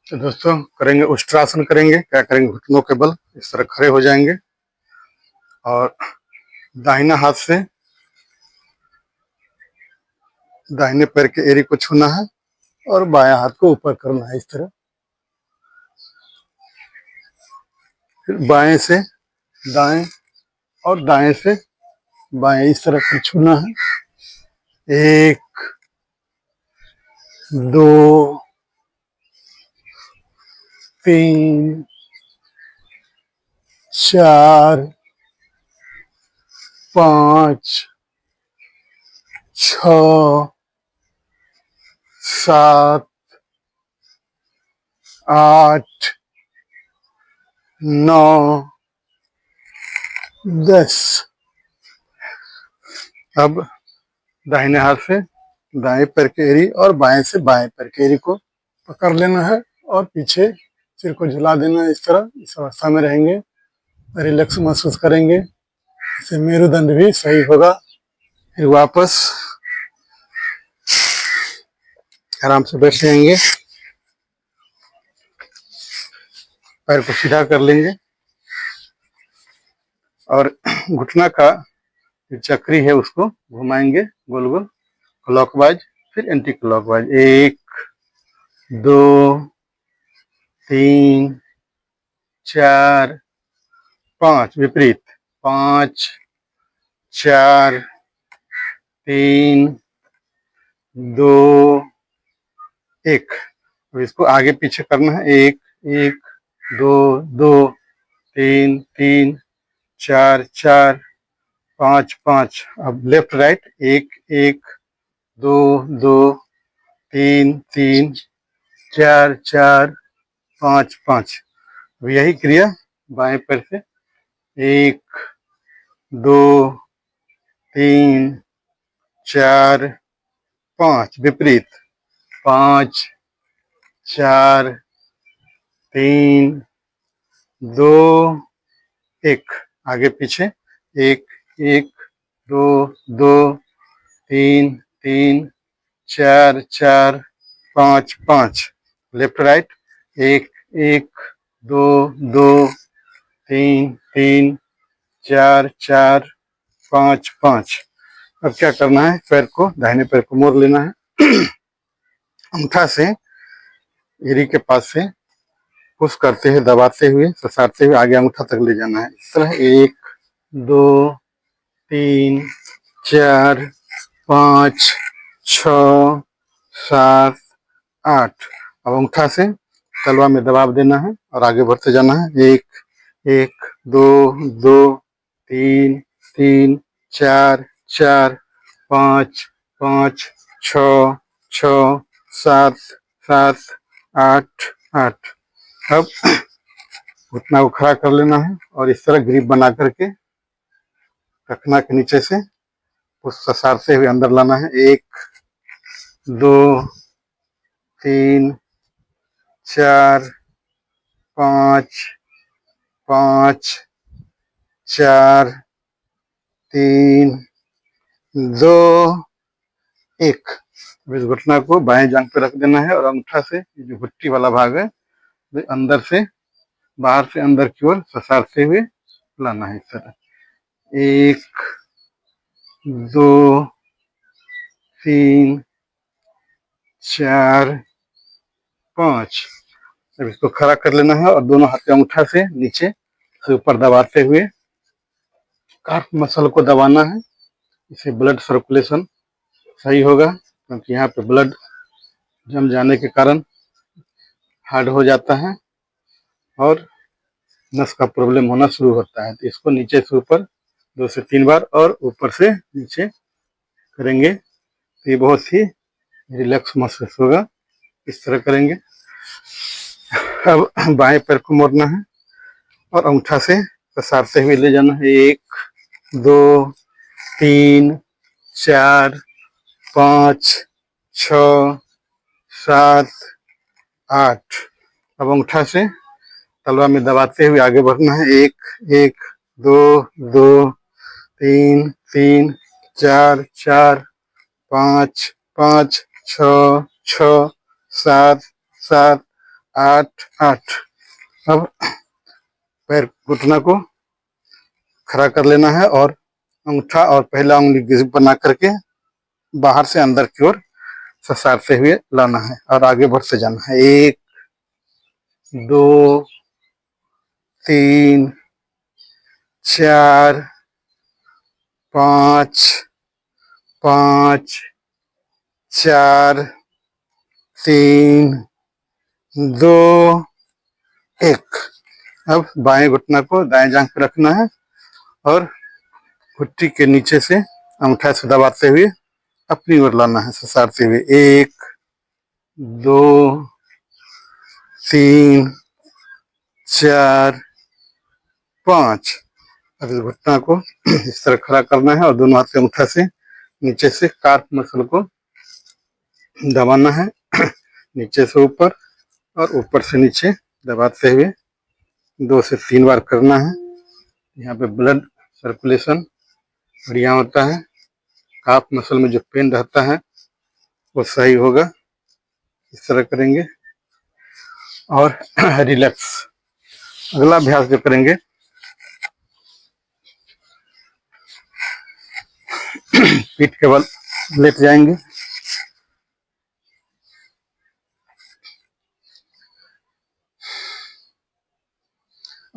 तो दोस्तों करेंगे उष्ट्रासन करेंगे। क्या करेंगे, घुटनों के बल इस तरह खड़े हो जाएंगे और दाहिना हाथ से दाहिने पैर के एड़ी को छूना है और बायां हाथ को ऊपर करना है इस तरह। फिर बाएं से दाएं और दाएं से बाएं इस तरह कर छूना है। 1 2 3 4 5 6 7 8 9 10। अब दाहिने हाथ से दाएं पैर की एड़ी और बाएं से बाएं पैर की एड़ी को पकड़ लेना है और पीछे सिर को झुला देना है। इस तरह इस अवस्था में रहेंगे, रिलैक्स महसूस करेंगे, इससे मेरुदंड भी सही होगा। फिर वापस आराम से बैठ जाएंगे, पैर को सीधा कर लेंगे और घुटना का जो चक्री है उसको घुमाएंगे गोल गोल, क्लॉकवाइज फिर एंटी क्लॉकवाइज। 1 2 3 4 5 विपरीत, 5 4 3 2 1। अब इसको आगे पीछे करना है। 1 1 2 2 3 3 4 4 5 5। अब लेफ्ट राइट 1 1 2 2 3 3 4 4 5 5। अब यही क्रिया बाएं पैर से 1 2 3 4 5 विपरीत, 5 4 3 2 1। आगे पीछे 1 1 2 2 3 3 4 4 5 5। Left right 1 1 2 2 3 3 4 4 5 5। अब क्या करना है, पैर को दाहिने पैर को मोड़ लेना है। अंगूठा से एड़ी के पास से पुश करते हुए, दबाते हुए, ससारते हुए आगे अंगूठा तक ले जाना है। इस तरह 1 2 3 4 5 6 7 8। अब अंगूठा से तलवा में दबाव देना है और आगे बढ़ते जाना है। 1 1 2 2 3 3 4 4 5 5 6 6 7 7 8 8। अब घुटना को खड़ा कर लेना है और इस तरह ग्रिप बना करके टखना के नीचे से उस ससारते हुए अंदर लाना है। 1 2 3 4 5 5 4 3 2 1। इस घुटना को बाएं जांघ पे रख देना है और अंगूठा से जो घुट्टी वाला भाग है अंदर से बाहर से अंदर की ओर ससारते हुए लाना है। इस तरह 1 2 3 4 5। अब इसको खड़ा कर लेना है और दोनों हाथ अंगूठा से नीचे से ऊपर दबाते हुए काफ मसल को दबाना है। इससे ब्लड सर्कुलेशन सही होगा, क्योंकि यहाँ पे ब्लड जम जाने के कारण हार्ड हो जाता है और नस का प्रॉब्लम होना शुरू होता है। तो इसको नीचे से ऊपर 2 से 3 बार और ऊपर से नीचे करेंगे तो ये बहुत ही रिलैक्स महसूस होगा। इस तरह करेंगे। अब बाएं पैर को मोड़ना है और अंगूठा से पसारते हुए ले जाना है। 1 2 3 4 5 6 7 8। अब अंगूठा से तलवा में दबाते हुए आगे बढ़ना है। 1 1 2 2 3 3 4 4 5 5 6 6 7 7 8 8। अब पैर घुटना को खड़ा कर लेना है और अंगूठा और पहला उंगली ग्रिप बना करके बाहर से अंदर की ओर ससारते हुए लाना है और आगे बढ़ते जाना है। 1 2 3 4 5 5 4 3 2 1। अब बाएं घुटना को दाएं जांघ पर रखना है और घुट्टी के नीचे से अंगूठा से दबाते हुए अपनी ओर लाना है ससारते हुए। 1 2 3 4 5। अब इस घुटना को इस तरह खड़ा करना है और दोनों हाथ के अंगूठा से नीचे से कार्प मसल को दबाना है नीचे से ऊपर और ऊपर से नीचे दबाते हुए 2 से 3 बार करना है। यहाँ पे ब्लड सर्कुलेशन बढ़िया होता है, काफ मसल में जो पेन रहता है वो सही होगा। इस तरह करेंगे और रिलैक्स। अगला अभ्यास जो करेंगे, पीठ के बल लेट जाएंगे,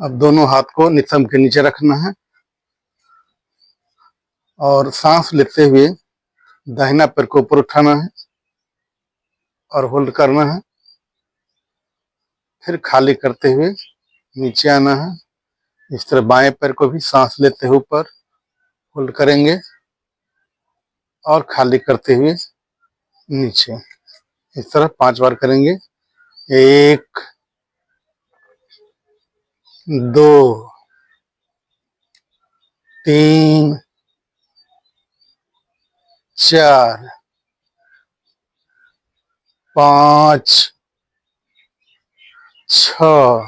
अब दोनों हाथ को नितंब के नीचे रखना है और सांस लेते हुए दाहिना पैर को ऊपर उठाना है और होल्ड करना है। फिर खाली करते हुए नीचे आना है। इस तरह बाएं पैर को भी सांस लेते हुए ऊपर होल्ड करेंगे और खाली करते हुए नीचे। इस तरह 5 बार करेंगे। 1 2 3 4 5 6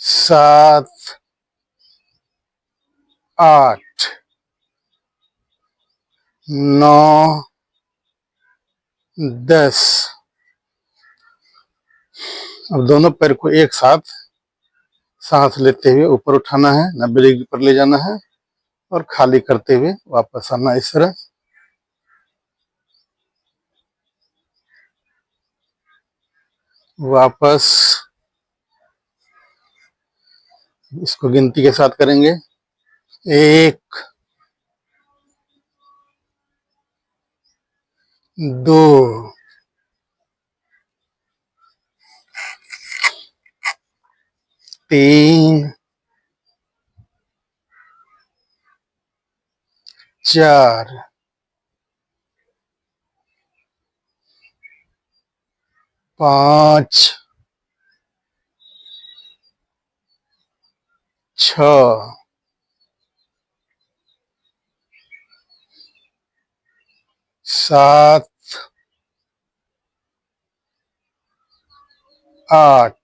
7 8 9 10। अब दोनों पैर को एक साथ सांस लेते हुए ऊपर उठाना है, 90 डिग्री पर ले जाना है और खाली करते हुए वापस आना। इस तरह वापस इसको गिनती के साथ करेंगे। 1 2 3 4 5 6 7 8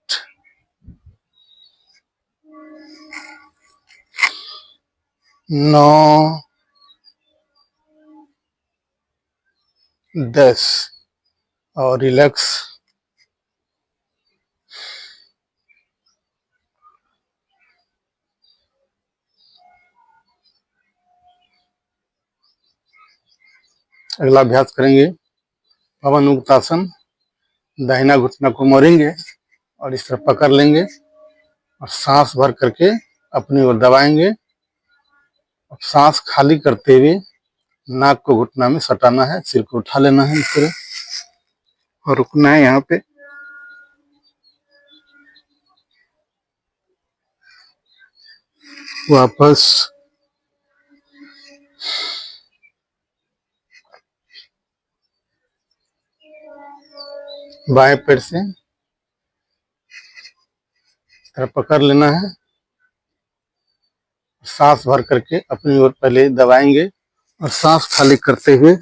9 10 और रिलैक्स। अगला अभ्यास करेंगे पवन मुक्तासन। दाहिना घुटना को मोड़ेंगे और इस तरह पकड़ लेंगे और सांस भर करके अपनी ओर दबाएंगे। अब सांस खाली करते हुए नाक को घुटना में सटाना है, सिर को उठा लेना है इस तरह और रुकना है यहाँ पे। वापस बाएं पैर से इस तरह पकड़ लेना है, सांस भर करके अपनी ओर पहले दबाएंगे और सांस खाली करते हुए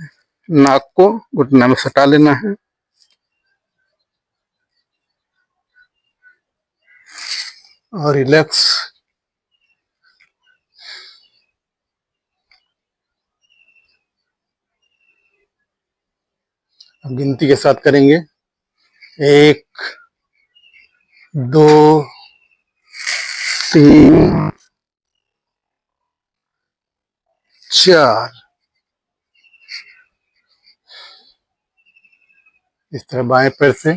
नाक को घुटना में सटा लेना है। और रिलैक्स। अब गिनती के साथ करेंगे। एक, दो, तीन, चार। इस तरह बाएं पैर से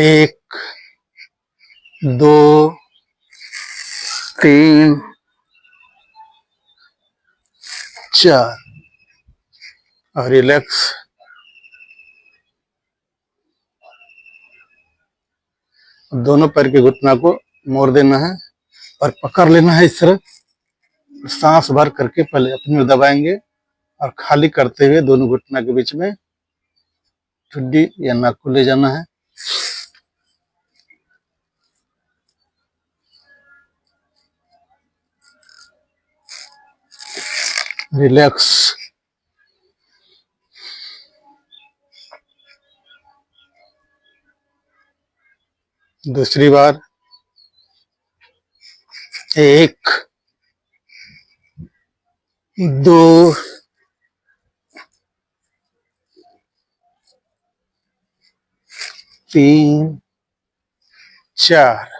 एक, दो, तीन, चार और रिलैक्स। दोनों पैर के घुटना को मोड़ देना है और पकड़ लेना है इस तरह। सांस भर करके पहले अपनी ओर दबाएंगे और खाली करते हुए दोनों घुटना के बीच में ठुड्डी या नाक को ले जाना है। रिलैक्स। दूसरी बार। एक, दो, तीन, चार।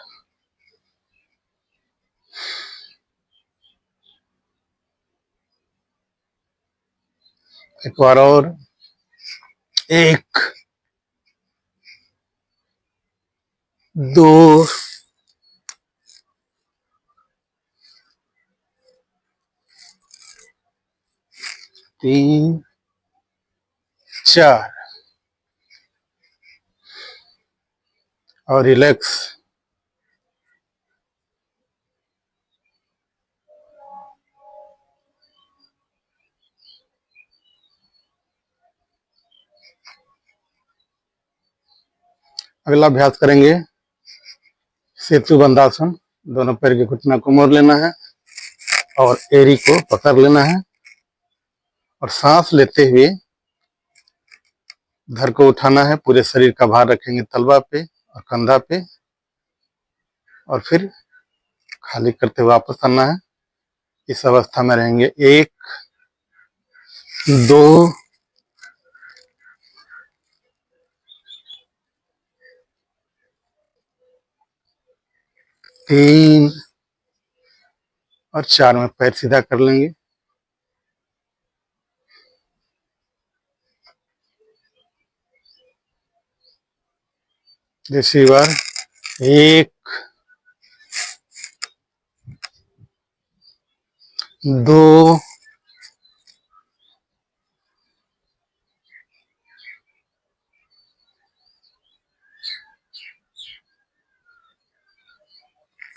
एक बार और। एक, दो, तीन, चार और रिलैक्स। अगला अभ्यास करेंगे सेतु बंधासन। दोनों पैर के घुटना को मोड़ लेना है और एड़ी को पकड़ लेना है और सांस लेते हुए धड़ को उठाना है। पूरे शरीर का भार रखेंगे तलवा पे और कंधा पे और फिर खाली करते हुए वापस आना है। इस अवस्था में रहेंगे। एक, दो, तीन और चार में पैर सीधा कर लेंगे। दूसरी बार। एक, दो,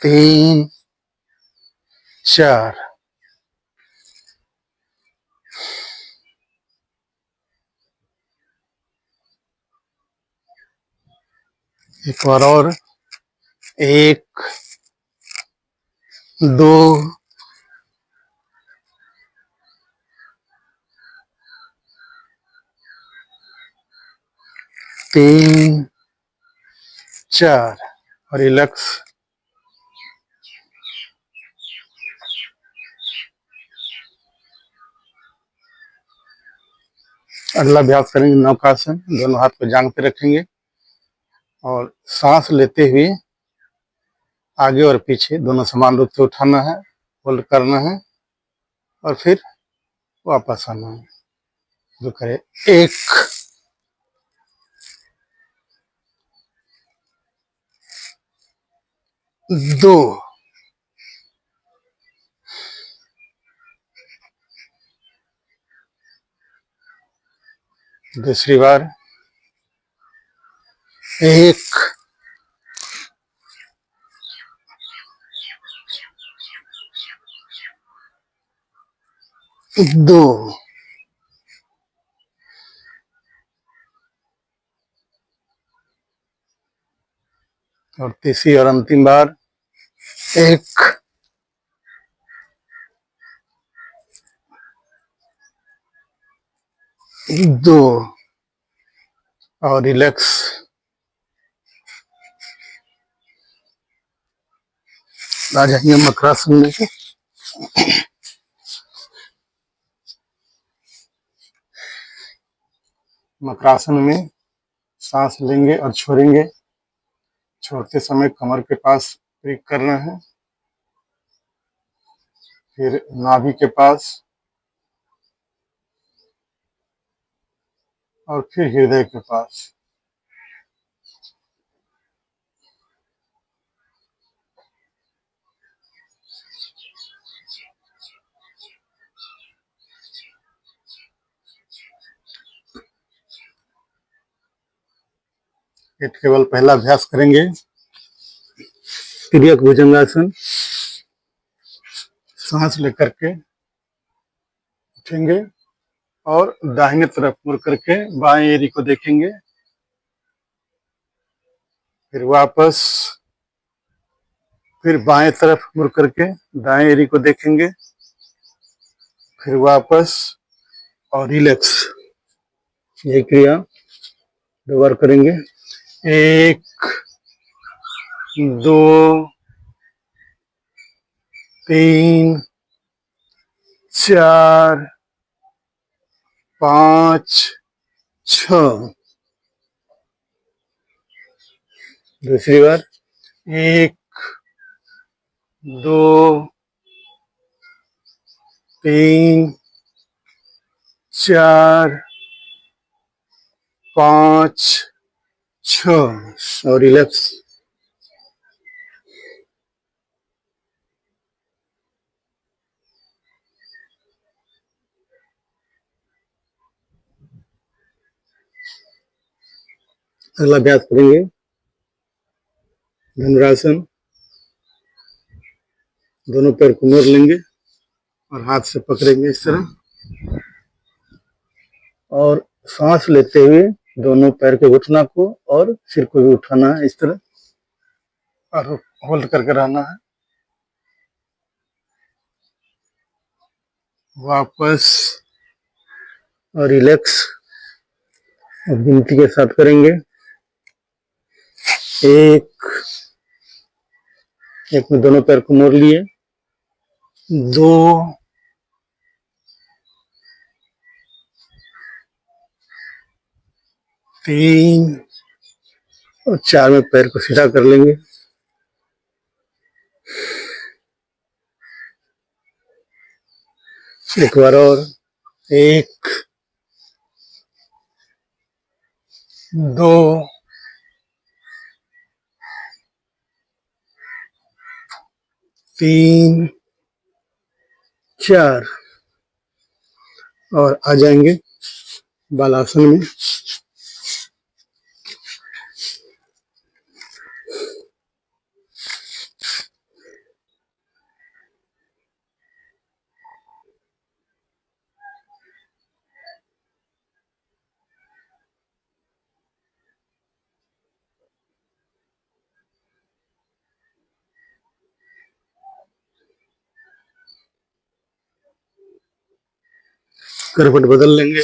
तीन, चार। एक बार और। एक, दो, तीन, चार और रिलैक्स। अगला अभ्यास करेंगे नौकासन। दोनों हाथ को जांग पे रखेंगे और सांस लेते हुए आगे और पीछे दोनों समान रूप से उठाना है, होल्ड करना है और फिर वापस आना है। जो करे। एक, दो, दूसरी बार। एक, दो और तीसरी और अंतिम बार। एक, दो और रिलैक्स। आ जाइए मकरासन में। मकरासन में सांस लेंगे और छोड़ेंगे। छोड़ते समय कमर के पास ब्रीथ करना है, फिर नाभि के पास और फिर हृदय के पास। ये केवल पहला अभ्यास करेंगे, तिर्यक भुजंगासन। सांस लेकर के उठेंगे और दाहिने तरफ मुड़ करके बाएं एरी को देखेंगे, फिर वापस फिर बाएं तरफ मुड़ करके दाएं एरी को देखेंगे, फिर वापस और रिलैक्स। ये क्रिया 2 बार करेंगे। 1 2 3 4 5 6। दूसरी बार 1 2 3 4 5 6 और रिलैक्स। अगला अभ्यास करेंगे धनुरासन। दोनों पैर को मोड़ लेंगे और हाथ से पकड़ेंगे इस तरह, और सांस लेते हुए दोनों पैर के घुटना को और सिर को भी उठाना है इस तरह, और होल्ड करके रहना है। वापस और रिलैक्स। अब गिनती के साथ करेंगे। 1 में दोनों पैर को मोड़ लिए, 2 3 और 4 में पैर को सीधा कर लेंगे। एक बार और। 1 2 3 4 और आ जाएंगे बालासन में। करवट बदल लेंगे।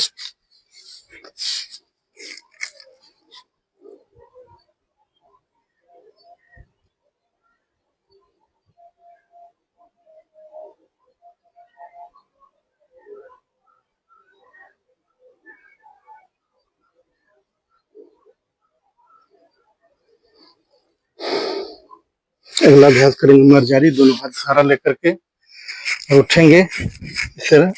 अगला अभ्यास करेंगे मर्जारी। दोनों हाथ सहारा लेकर के उठेंगे इस तरह,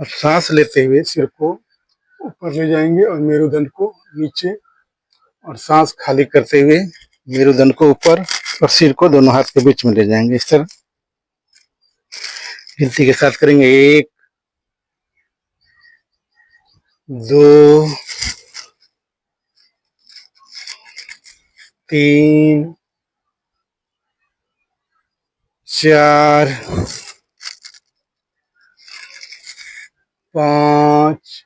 अब सांस लेते हुए सिर को ऊपर ले जाएंगे और मेरुदंड को नीचे, और सांस खाली करते हुए मेरुदंड को ऊपर और सिर को दोनों हाथ के बीच में ले जाएंगे इस तरह। गिनती के साथ करेंगे। 1 2 3 4 5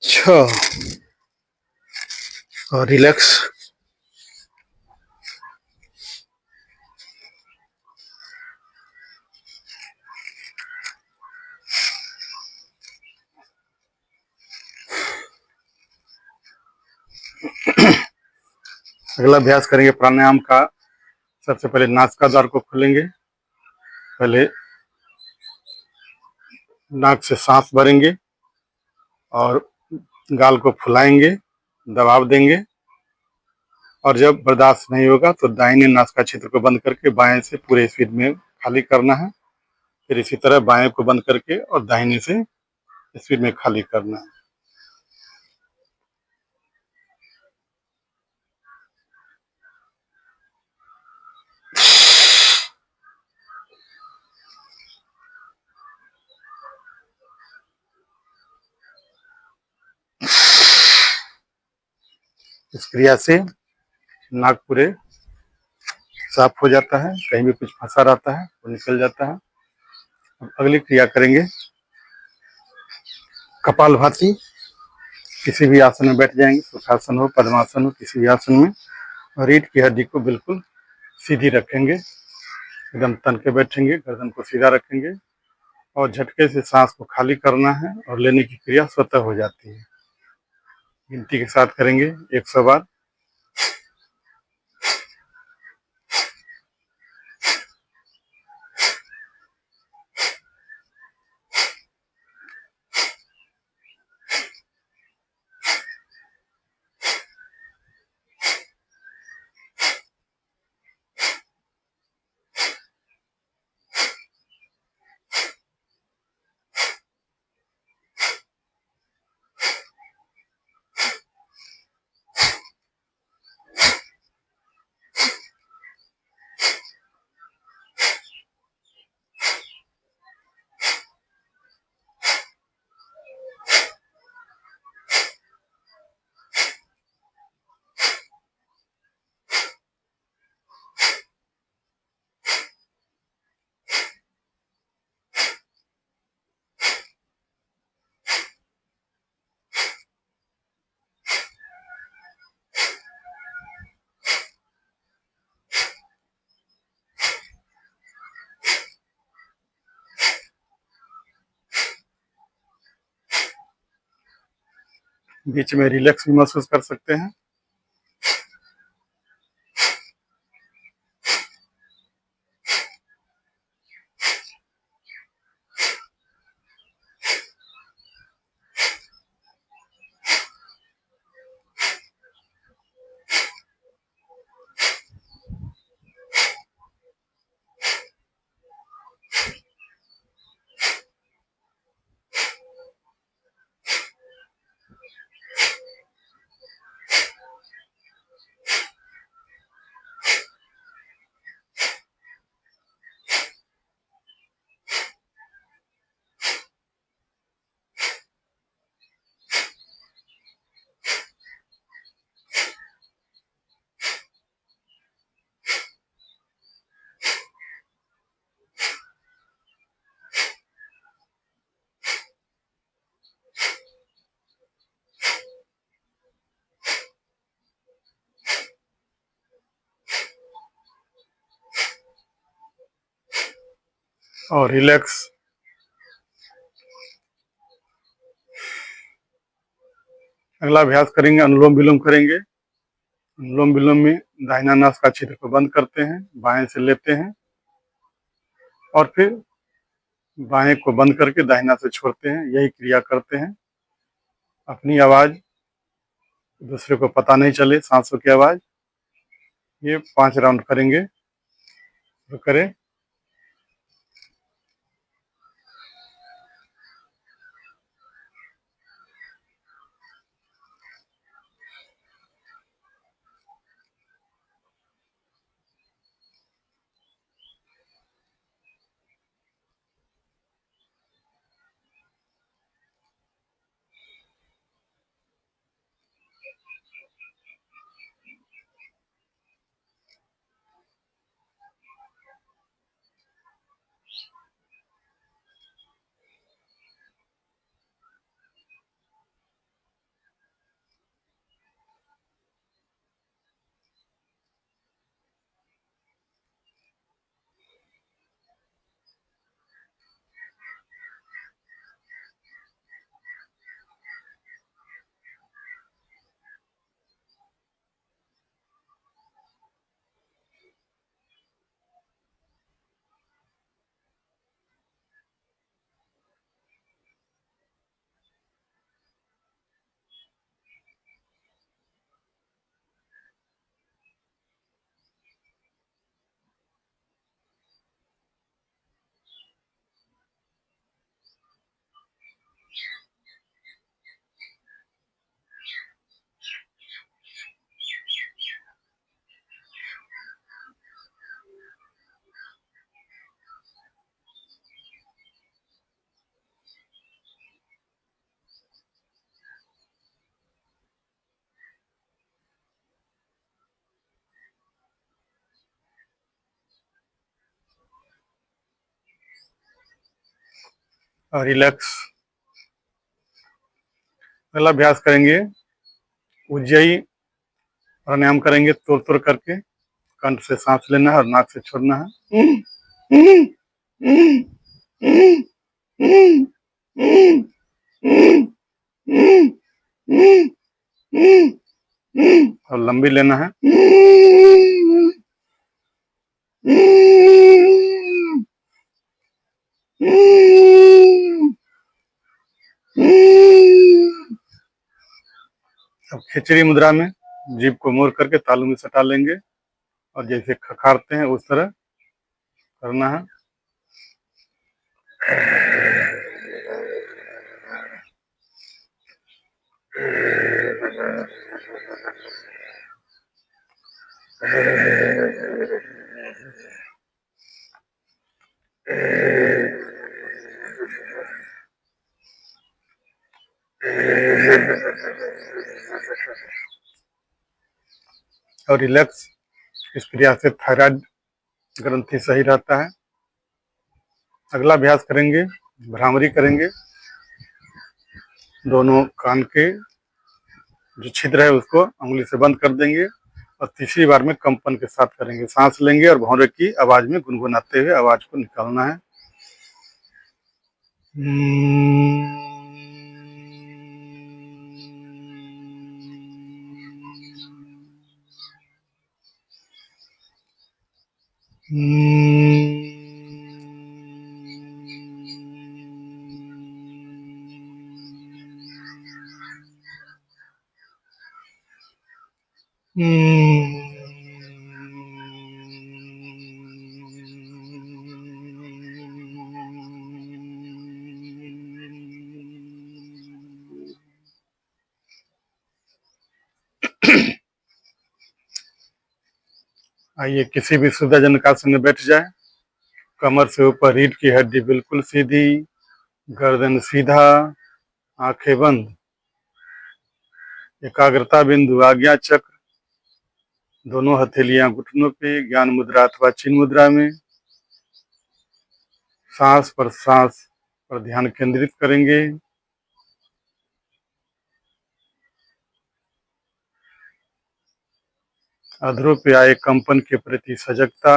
6 और रिलैक्स। अगला अभ्यास करेंगे प्राणायाम का। सबसे पहले नासिका द्वार को खोलेंगे। पहले नाक से सांस भरेंगे और गाल को फुलाएंगे, दबाव देंगे और जब बर्दाश्त नहीं होगा तो दाहिने नासिका क्षेत्र को बंद करके बाएं से पूरे स्पीड में खाली करना है। फिर इसी तरह बाएं को बंद करके और दाहिने से स्पीड में खाली करना है। इस क्रिया से नाक पूरे साफ हो जाता है, कहीं भी कुछ फंसा रहता है वो निकल जाता है। अब अगली क्रिया करेंगे कपालभाति। किसी भी आसन में बैठ जाएंगे, सुखासन हो, पद्मासन हो, किसी भी आसन में, और रीढ़ की हड्डी को बिल्कुल सीधी रखेंगे, एकदम तन के बैठेंगे, गर्दन को सीधा रखेंगे और झटके से सांस को खाली करना है और लेने की क्रिया स्वतः हो जाती है। गिनती के साथ करेंगे 100 बार। बीच में रिलैक्स भी महसूस कर सकते हैं। और रिलैक्स अगला अभ्यास करेंगे, अनुलोम विलोम करेंगे। अनुलोम विलोम में दाहिना नासिका क्षेत्र को बंद करते हैं, बाएं से लेते हैं और फिर बाएं को बंद करके दाहिना से छोड़ते हैं। यही क्रिया करते हैं। अपनी आवाज दूसरे को पता नहीं चले, सांसों की आवाज। ये 5 राउंड करेंगे। तो करें। और रिलैक्स। अगला अभ्यास करेंगे उज्जयी प्राणायाम करेंगे तोड़ तोड़ करके। कंठ से सांस लेना है और नाक से छोड़ना है। और लंबी लेना है। अब खिचड़ी मुद्रा में जीभ को मोड़ करके तालू में सटा लेंगे और जैसे खखारते हैं उस तरह करना है। और रिलैक्स। इस क्रिया से थायराइड ग्रंथि सही रहता है। अगला अभ्यास करेंगे भ्रामरी करेंगे। दोनों कान के जो छिद्र है उसको उंगली से बंद कर देंगे और तीसरी बार में कंपन के साथ करेंगे। सांस लेंगे और भौरे की आवाज में गुनगुनाते हुए आवाज को निकालना है। आइए किसी भी सुविधाजनक आसन में बैठ जाए। कमर से ऊपर रीढ़ की हड्डी बिल्कुल सीधी, गर्दन सीधा, आंखें बंद। एकाग्रता बिंदु आज्ञा चक्र, दोनों हथेलियां घुटनों पे, ज्ञान मुद्रा अथवा चिन्ह मुद्रा में। सांस पर ध्यान केंद्रित करेंगे। अधरों पे आए कंपन के प्रति सजगता।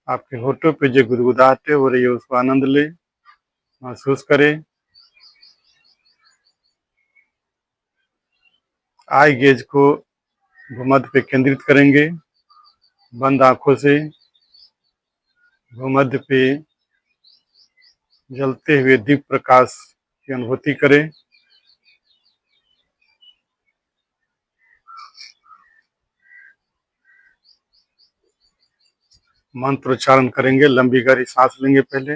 आपके होठों पे जो गुदगुदाहटें हो रही है उसको आनंद ले, महसूस करें। आई गेज को भूमध्य पे केंद्रित करेंगे। बंद आंखों से भूमध्य पे जलते हुए दीप प्रकाश की अनुभूति करें। मंत्र उच्चारण करेंगे। लंबी गहरी सांस लेंगे पहले।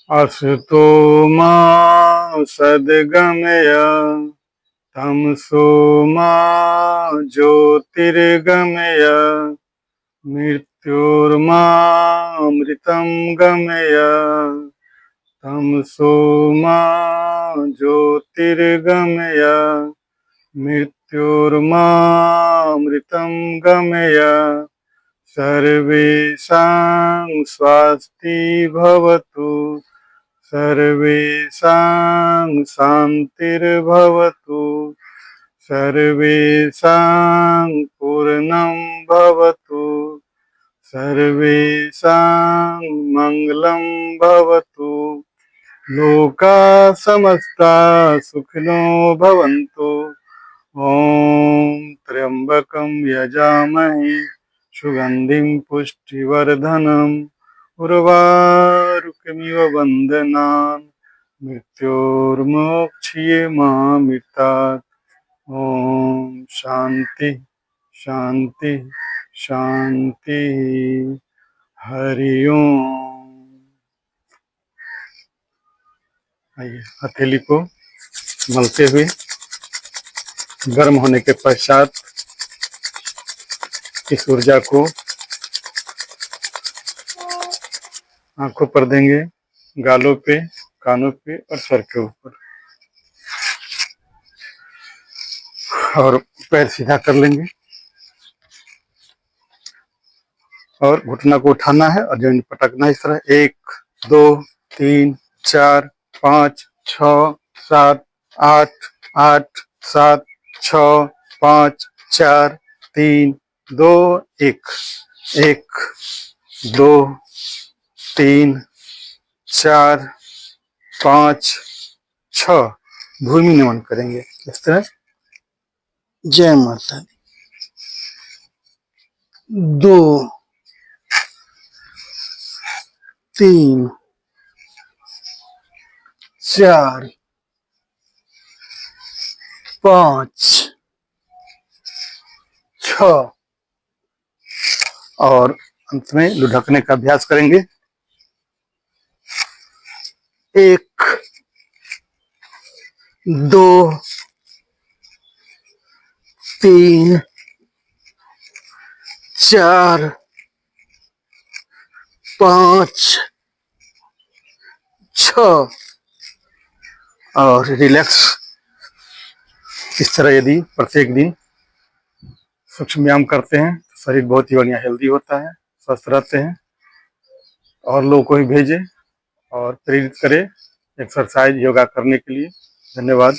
असतो मा सद्गमय तमसो मा ज्योतिर्गमय मृत्योर्मामृतं गमय तमसो मा ज्योतिर्गमय मृत्योर्मामृतं गमय सर्वेषां स्वस्ति भवतु सर्वेषां शान्तिर्भवतु सर्वेषां पूर्णं भवतु सर्वेषां मङ्गलं भवतु लोका समस्ता सुखिनो भवन्तु। ॐ त्र्यम्बकं यजामहे सुगन्धिं पुष्टिवर्धनम् उर्वारुकमिव वन्दनान् मृत्योर्मोक्ष्ये मामृतात्। ओम शांति शांति शांति। हरि ओम। आइए हथेली को मलते हुए गर्म होने के पश्चात इस ऊर्जा को आंखों पर देंगे, गालों पे, कानों पे और सर के ऊपर, और पैर सीधा कर लेंगे। और घुटना को उठाना है और जमीन पटकना है इस तरह। 1 2 3 4 5 6 7 8 8 7 6 5 4 3 2 1 1 2 3 4 5 6। भूमि नमन करेंगे इस तरह। जय माता दी। 2 3 4 5 6 और अंत में लुढ़कने का अभ्यास करेंगे। 1 2 3 4 5 6 और रिलैक्स। इस तरह यदि प्रत्येक दिन सूक्ष्म व्यायाम करते हैं तो शरीर बहुत ही बढ़िया हेल्दी होता है, स्वस्थ रहते हैं। और लोगों को भी भेजें और प्रेरित करें एक्सरसाइज योगा करने के लिए। धन्यवाद।